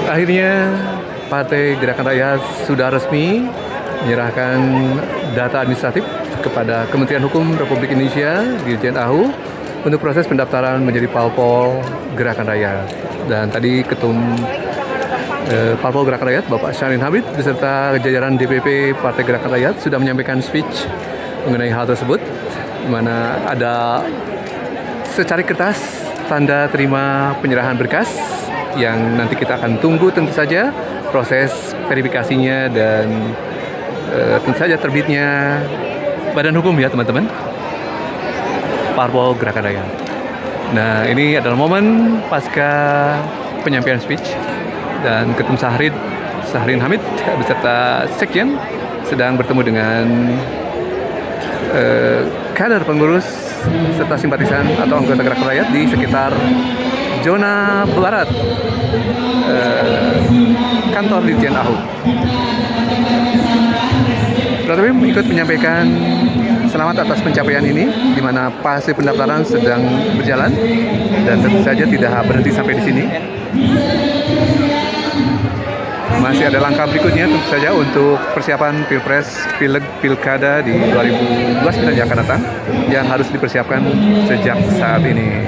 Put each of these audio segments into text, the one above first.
Akhirnya Partai Gerakan Rakyat sudah resmi menyerahkan data administratif kepada Kementerian Hukum Republik Indonesia, Dirjen AHU, untuk proses pendaftaran menjadi Parpol Gerakan Rakyat. Dan tadi Ketum Parpol Gerakan Rakyat, Bapak Syahrin Hamid, beserta jajaran DPP Partai Gerakan Rakyat sudah menyampaikan speech mengenai hal tersebut, di mana ada secari kertas tanda terima penyerahan berkas yang nanti kita akan tunggu tentu saja proses verifikasinya dan tentu saja terbitnya badan hukum ya teman-teman, Parpol Gerakan Rakyat. Nah, ini adalah momen pasca penyampaian speech dan Ketum Syahrin Hamid beserta Sekjen sedang bertemu dengan kader pengurus serta simpatisan atau anggota Gerakan Rakyat di sekitar zona barat kantor Dirjen AHU. Ketua ikut menyampaikan selamat atas pencapaian ini, di mana fase pendaftaran sedang berjalan dan tentu saja tidak berhenti sampai di sini. Masih ada langkah berikutnya tentu saja untuk persiapan Pilpres, Pileg, Pilkada di 2029 yang akan datang yang harus dipersiapkan sejak saat ini.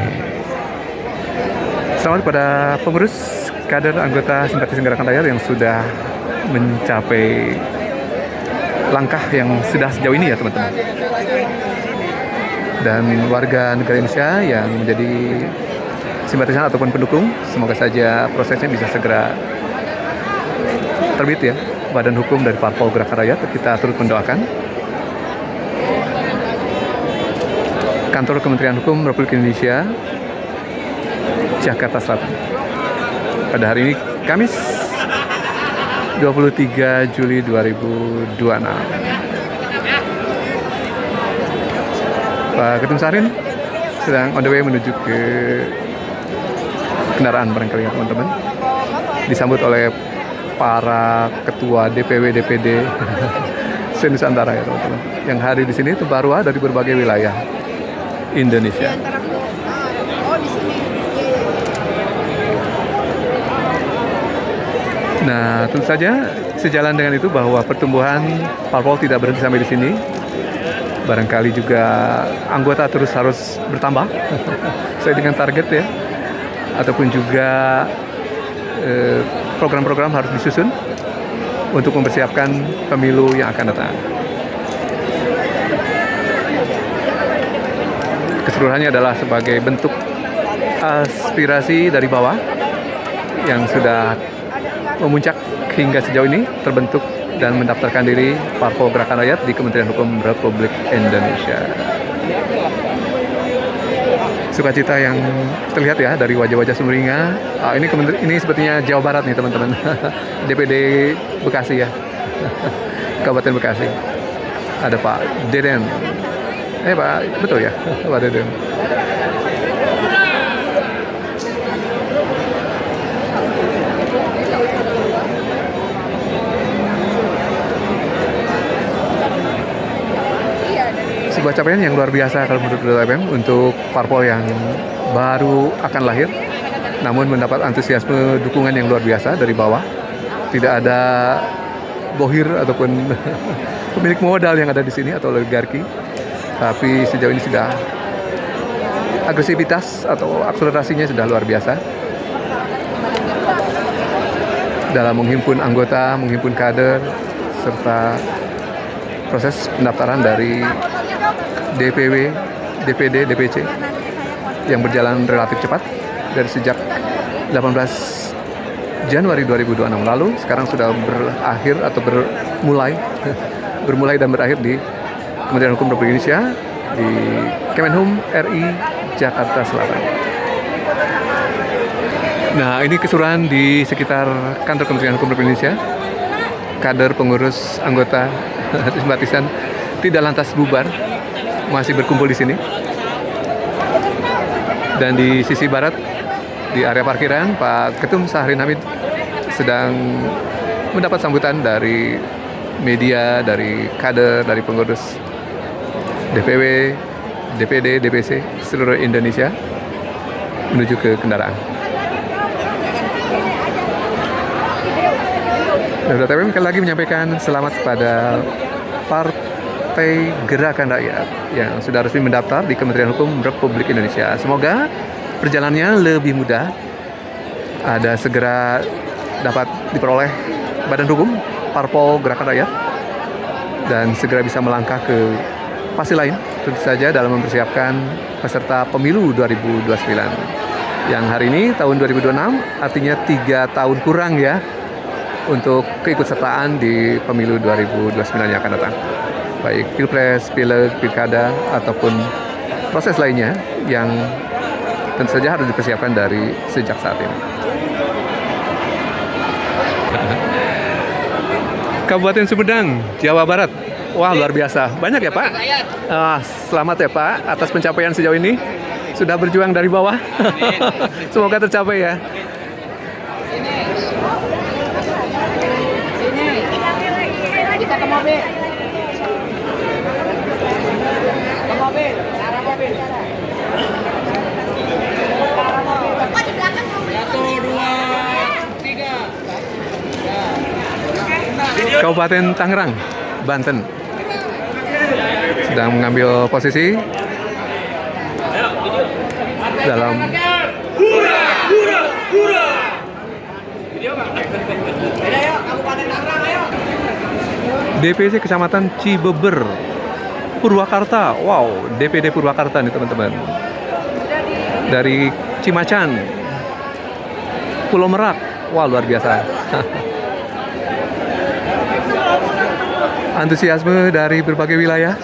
Selamat kepada pengurus, kader, anggota, simpatisan Gerakan Rakyat yang sudah mencapai langkah yang sudah sejauh ini ya teman-teman. Dan warga negara Indonesia yang menjadi simpatisan ataupun pendukung, semoga saja prosesnya bisa segera terbit ya badan hukum dari Parpol Gerakan Rakyat. Kita turut mendoakan Kantor Kementerian Hukum Republik Indonesia, Jakarta Selatan, pada hari ini Kamis 23 Juli 2026. Pak Ketum Syahrin sedang on the way menuju ke kendaraan barangkali ya teman-teman, disambut oleh para ketua DPW DPD se-Nusantara ya teman-teman, yang hadir di sini itu baru dari berbagai wilayah Indonesia. Nah, tentu saja sejalan dengan itu bahwa pertumbuhan Parpol tidak berhenti sampai di sini. Barangkali juga anggota terus harus bertambah sesuai dengan target ya, ataupun juga program-program harus disusun untuk mempersiapkan pemilu yang akan datang. Keseluruhannya adalah sebagai bentuk aspirasi dari bawah yang sudah memuncak hingga sejauh ini terbentuk dan mendaftarkan diri Parpol Gerakan Rakyat di Kementerian Hukum Republik Indonesia. Sukacita yang terlihat ya dari wajah-wajah sumringah. Ini sepertinya Jawa Barat nih teman-teman. DPD Bekasi ya, Kabupaten Bekasi. Ada Pak Deden. Pak, betul ya, Pak Deden. Sebuah capaian yang luar biasa kalau menurut DPM untuk parpol yang baru akan lahir, namun mendapat antusiasme dukungan yang luar biasa dari bawah. Tidak ada bohir ataupun pemilik modal yang ada di sini atau oligarki, tapi sejauh ini sudah agresivitas atau akselerasinya sudah luar biasa dalam menghimpun anggota, menghimpun kader, serta proses pendaftaran dari DPW, DPD, DPC yang berjalan relatif cepat dari sejak 18 Januari 2026 lalu. Sekarang sudah berakhir atau bermulai dan berakhir di Kementerian Hukum Republik Indonesia di Kemenhum RI Jakarta Selatan. Nah, ini keseruan di sekitar kantor Kementerian Hukum Republik Indonesia. Kader, pengurus, anggota, simpatisan tidak lantas bubar, masih berkumpul di sini. Dan di sisi barat, di area parkiran, Pak Ketum Syahrin Hamid sedang mendapat sambutan dari media, dari kader, dari pengurus DPW, DPD, DPC seluruh Indonesia menuju ke kendaraan. Dan TPM sekali lagi menyampaikan selamat kepada Partai Gerakan Rakyat yang sudah resmi mendaftar di Kementerian Hukum Republik Indonesia. Semoga perjalanannya lebih mudah, ada segera dapat diperoleh badan hukum Parpol Gerakan Rakyat dan segera bisa melangkah ke fase lain, tentu saja dalam mempersiapkan peserta pemilu 2029 yang hari ini tahun 2026, artinya 3 tahun kurang ya untuk keikutsertaan di pemilu 2029 yang akan datang, baik pilpres, pileg, pilkada ataupun proses lainnya yang tentu saja harus dipersiapkan dari sejak saat ini. Kabupaten Sumedang, Jawa Barat. Wah, luar biasa. Banyak ya, Pak? Selamat ya, Pak, atas pencapaian sejauh ini. Sudah berjuang dari bawah. Semoga tercapai ya. Kita ke mobil. Ke mobil. Arah mobil. Apa di belakang mobil? 1, 2, 3. Kabupaten Tangerang, Banten. Sedang mengambil posisi dalam DPC Kecamatan Cibeber, Purwakarta. Wow, DPD Purwakarta nih teman-teman. Dari Cimacan, Pulau Merak. Wah, luar biasa. Antusiasme dari berbagai wilayah,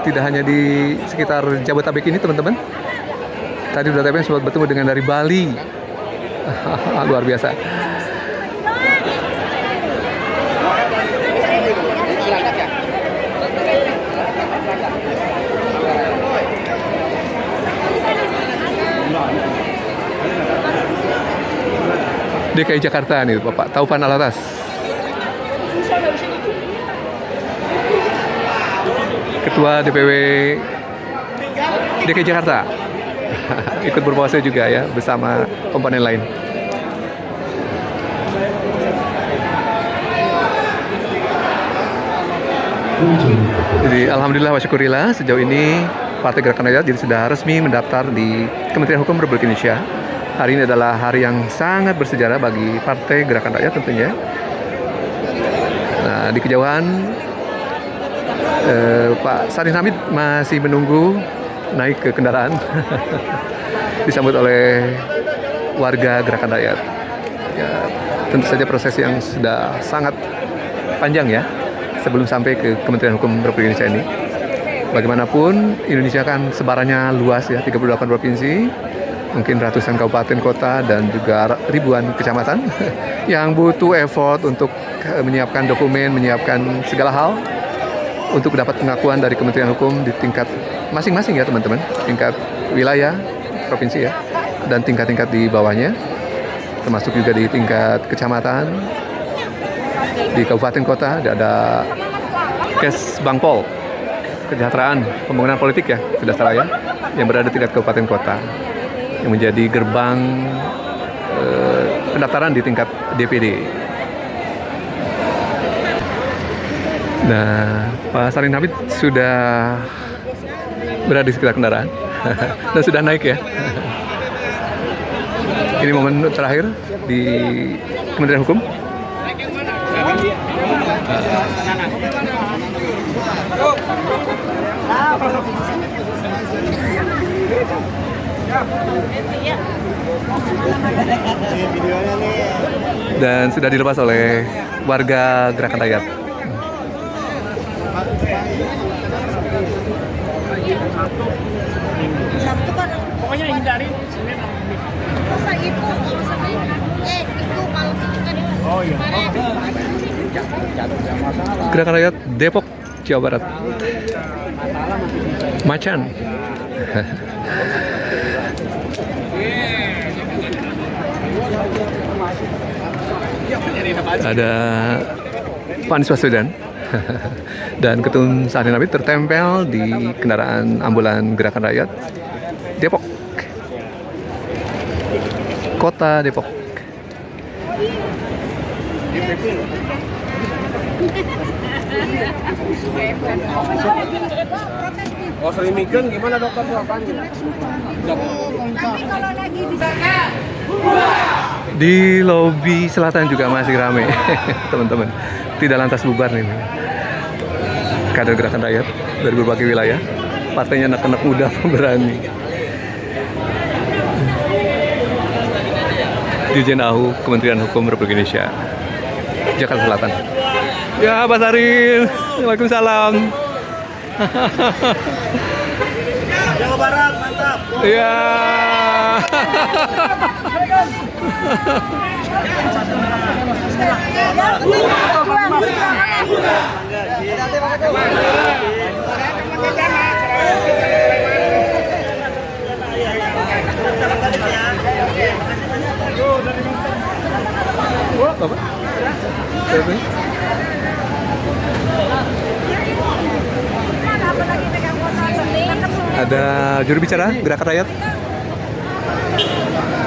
tidak hanya di sekitar Jabodetabek ini teman-teman. Tadi udah TPM sempat bertemu dengan dari Bali. Luar biasa. DKI Jakarta nih Bapak Taufan Alatas. Ketua DPW DKI Jakarta ikut berpuasa juga ya bersama komponen lain. Jadi alhamdulillah wa syukurillah sejauh ini Partai Gerakan Rakyat jadi sudah resmi mendaftar di Kementerian Hukum Republik Indonesia. Hari ini adalah hari yang sangat bersejarah bagi Partai Gerakan Rakyat tentunya. Nah, di kejauhan Pak Sarif Hamid masih menunggu naik ke kendaraan disambut oleh warga Gerakan Rakyat. Ya, tentu saja proses yang sudah sangat panjang ya sebelum sampai ke Kementerian Hukum Republik Indonesia ini. Bagaimanapun Indonesia kan sebarannya luas ya, 38 provinsi, mungkin ratusan kabupaten kota dan juga ribuan kecamatan yang butuh effort untuk menyiapkan dokumen, menyiapkan segala hal untuk dapat pengakuan dari Kementerian Hukum di tingkat masing-masing ya teman-teman, tingkat wilayah, provinsi ya, dan tingkat-tingkat di bawahnya, termasuk juga di tingkat kecamatan, di kabupaten kota, ada Kes Bangpol, Kesejahteraan Pembangunan Politik ya, Sudasteraya, yang berada di tingkat kabupaten kota, yang menjadi gerbang pendaftaran di tingkat DPD. Nah, Pak Sarif Hamid sudah berada di sekitar kendaraan dan sudah naik ya. Ini momen terakhir di Kementerian Hukum. Dan sudah dilepas oleh warga Gerakan Rakyat. Pokoknya hindari. Masa itu kalau kan. Oh iya. Gerakan Rakyat Depok, Jawa Barat. Macan. Ada Pak Anies Baswedan dan Ketum Sarif Hamid tertempel di kendaraan ambulan Gerakan Rakyat Depok, Kota Depok. Oh, selimikan gimana dokter tuh apaan? Tapi kalau lagi di sana Di lobi selatan juga masih ramai, teman-teman. Tidak lantas bubar nih. Kader Gerakan Rakyat dari berbagai wilayah. Partainya anak-anak muda pemberani. Dirjen AHU Kementerian Hukum Republik Indonesia, Jakarta Selatan. Ya, Pak Sarin. Waalaikumsalam. Jawa Barat, mantap. Ya. Bapak? Ada juru bicara Gerakan Rakyat.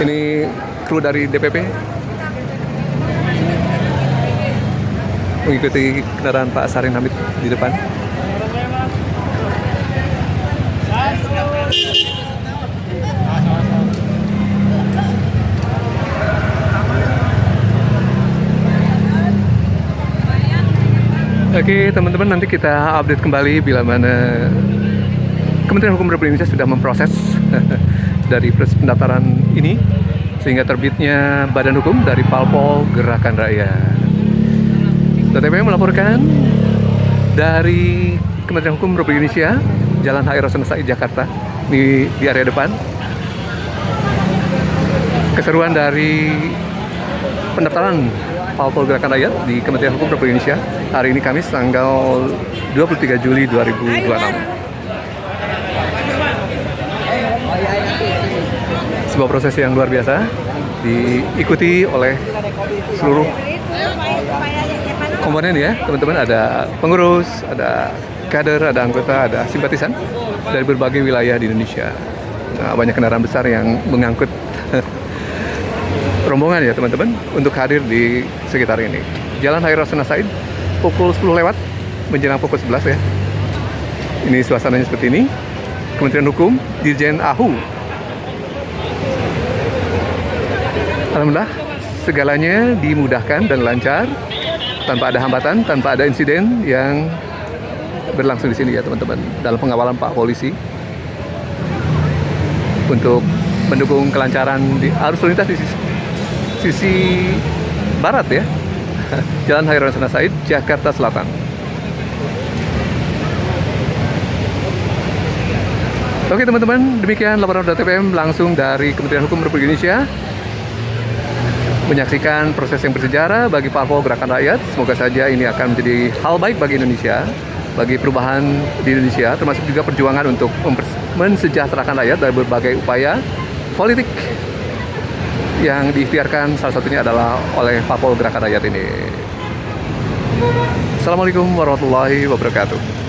Ini kru dari DPP mengikuti kendaraan Pak Sarin Hamid di depan. Oke teman-teman, nanti kita update kembali bila mana Kementerian Hukum Republik Indonesia sudah memproses dari proses pendaftaran ini sehingga terbitnya badan hukum dari Parpol Gerakan Rakyat. TTP melaporkan dari Kementerian Hukum Republik Indonesia, Jalan H.I. Rasuna Said, Jakarta, di area depan. Keseruan dari pendaftaran Parpol Gerakan Rakyat di Kementerian Hukum Republik Indonesia hari ini Kamis tanggal 23 Juli 2026. Sebuah proses yang luar biasa diikuti oleh seluruh komponen ya teman-teman. Ada pengurus, ada kader, ada anggota, ada simpatisan dari berbagai wilayah di Indonesia. Nah, banyak kendaraan besar yang mengangkut rombongan ya teman-teman untuk hadir di sekitar ini. Jalan H.I. Rasuna Said pukul 10 lewat menjelang pukul 11 ya. Ini suasananya seperti ini. Kementerian Hukum, Dirjen AHU. Alhamdulillah segalanya dimudahkan dan lancar tanpa ada hambatan, tanpa ada insiden yang berlangsung di sini ya teman-teman, dalam pengawalan Pak Polisi untuk mendukung kelancaran di arus lalu lintas di sisi barat ya, Jalan H.I. Rasuna Said, Jakarta Selatan. Oke teman-teman, demikian laporan TPM langsung dari Kementerian Hukum Republik Indonesia. Menyaksikan proses yang bersejarah bagi Parpol Gerakan Rakyat. Semoga saja ini akan menjadi hal baik bagi Indonesia, bagi perubahan di Indonesia, termasuk juga perjuangan untuk mensejahterakan rakyat dari berbagai upaya politik yang diikhtiarkan, salah satunya adalah oleh Parpol Gerakan Rakyat ini. Assalamualaikum warahmatullahi wabarakatuh.